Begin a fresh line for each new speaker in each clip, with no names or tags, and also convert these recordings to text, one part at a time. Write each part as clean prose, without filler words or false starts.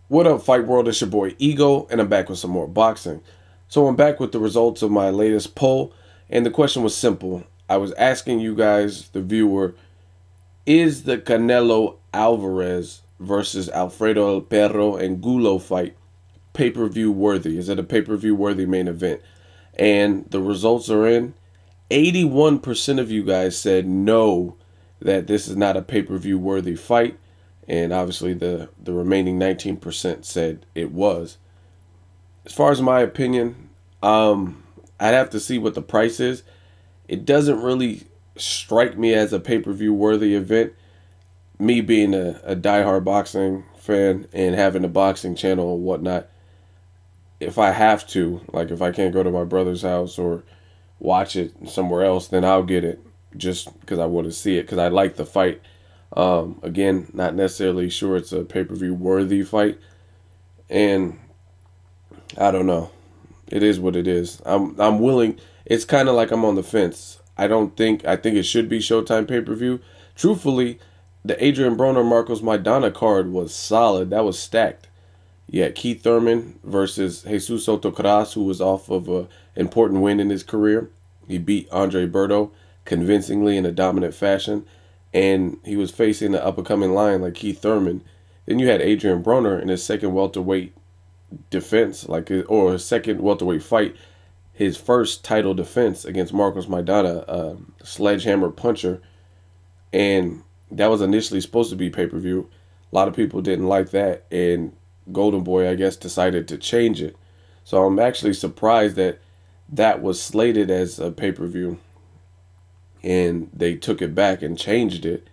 What up, Fight World? It's your boy Ego, and I'm back with some more boxing. So I'm back with the results of my latest poll, and the question was simple. I was asking you guys, the viewer, is the Canelo Alvarez versus Alfredo El Perro Angulo fight pay-per-view worthy? Is it a pay-per-view worthy main event? And the results are in. 81% of you guys said no, that this is not a pay-per-view worthy fight. And obviously the remaining 19% said it was. As far as my opinion, I'd have to see what the price is. It doesn't really strike me as a pay-per-view worthy event. Me being a diehard boxing fan and having a boxing channel and whatnot, if I have to, like if I can't go to my brother's house or watch it somewhere else, then I'll get it just because I want to see it because I like the fight. Again, not necessarily sure it's a pay-per-view worthy fight, and I don't know. It is what it is. I'm willing. It's kind of like I'm on the fence. I think it should be Showtime pay-per-view. Truthfully, the Adrian Broner Marcos Maidana card was solid. That was stacked. You had Keith Thurman versus Jesus Sotocras, who was off of a important win in his career. He beat Andre Berto convincingly in a dominant fashion, and he was facing an up-and-coming lion like Keith Thurman. Then you had Adrian Broner in his second welterweight defense, or his second welterweight fight, his first title defense against Marcos Maidana, a sledgehammer puncher, and that was initially supposed to be pay-per-view. A lot of people didn't like that, and Golden Boy, I guess, decided to change it. So I'm actually surprised that that was slated as a pay-per-view, and they took it back and changed it.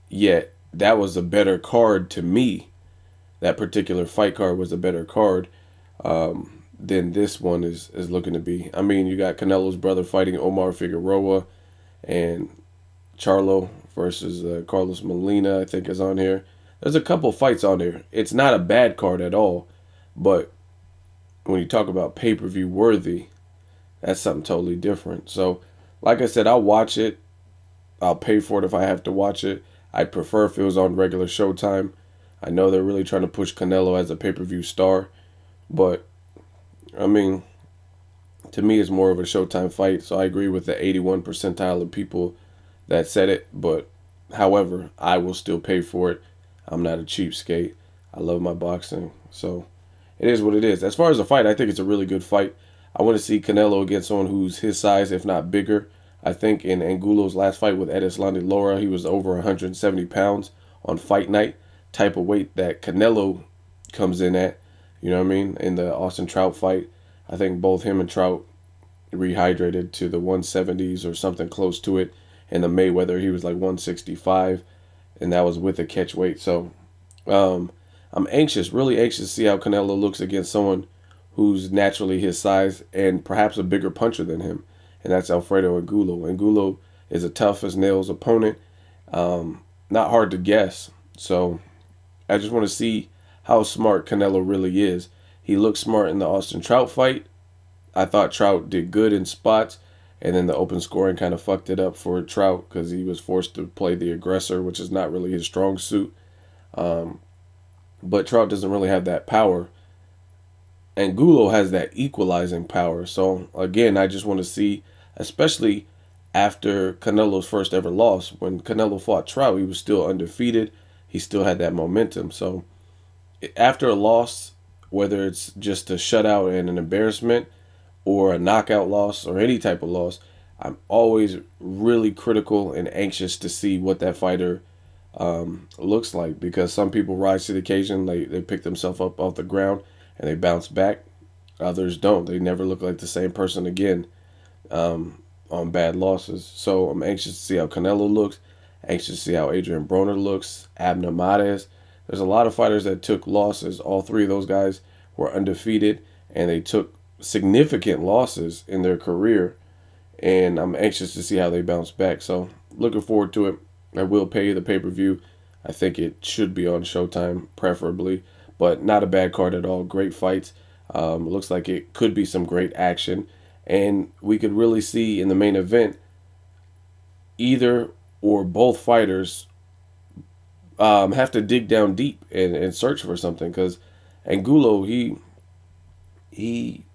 Yet that was a better card to me. That particular fight card was a better card than this one is looking to be. I mean, you got Canelo's brother fighting Omar Figueroa, and Charlo versus Carlos Molina, I think, is on here. There's a couple fights on there. It's not a bad card at all, but when you talk about pay-per-view worthy, that's something totally different. So, like I said, I'll watch it. I'll pay for it if I have to watch it. I'd prefer if it was on regular Showtime. I know they're really trying to push Canelo as a pay-per-view star, but, I mean, to me, it's more of a Showtime fight, so I agree with the 81 percentile of people that said it, but, however, I will still pay for it. I'm not a cheapskate. I love my boxing, so it is what it is. As far as the fight, I think it's a really good fight. I want to see Canelo against someone who's his size, if not bigger. I think in Angulo's last fight with Erislandy Lara, he was over 170 pounds on fight night, type of weight that Canelo comes in at, you know what I mean? In the Austin Trout fight, I think both him and Trout rehydrated to the 170s or something close to it. In the Mayweather, he was like 165, and that was with a catch weight. So I'm anxious, really anxious to see how Canelo looks against someone who's naturally his size and perhaps a bigger puncher than him, and that's Alfredo Angulo. Angulo is a tough as nails opponent, not hard to guess. So I just want to see how smart Canelo really is. He looked smart in the Austin Trout fight. I thought Trout did good in spots, and then the open scoring kind of fucked it up for Trout because he was forced to play the aggressor, which is not really his strong suit. But Trout doesn't really have that power. Angulo has that equalizing power. So, again, I just want to see, especially after Canelo's first ever loss. When Canelo fought Trout, he was still undefeated. He still had that momentum. So, after a loss, whether it's just a shutout and an embarrassment or a knockout loss or any type of loss, I'm always really critical and anxious to see what that fighter looks like, because some people rise to the occasion. They pick themselves up off the ground and they bounce back. Others don't. They never look like the same person again on bad losses. So I'm anxious to see how Canelo looks, anxious to see how Adrian Broner looks, Abner Mares. There's a lot of fighters that took losses. All three of those guys were undefeated, and they took significant losses in their career. And I'm anxious to see how they bounce back. So looking forward to it. I will pay the pay-per-view. I think it should be on Showtime, preferably. But not a bad card at all. Great fights. Looks like it could be some great action. And we could really see in the main event either or both fighters have to dig down deep and search for something, because Angulo, he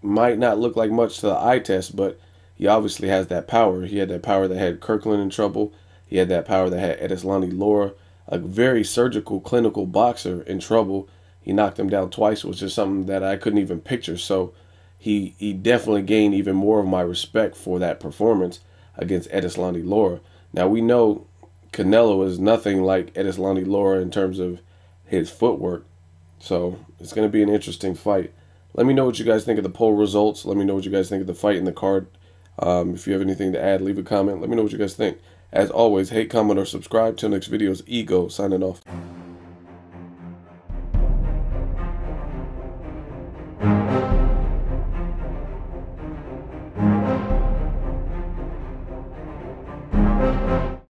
might not look like much to the eye test, but he obviously has that power. He had that power that had Kirkland in trouble. He had that power that had Edeslani Laura, a very surgical, clinical boxer, in trouble. He knocked him down twice, which is something that I couldn't even picture. So he definitely gained even more of my respect for that performance against Edeslani Laura. Now we know Canelo is nothing like Edeslani Laura in terms of his footwork. So it's going to be an interesting fight. Let me know what you guys think of the poll results. Let me know what you guys think of the fight in the card. If you have anything to add, leave a comment. Let me know what you guys think. As always, hate, comment, or subscribe. Till next videos, Ego signing off.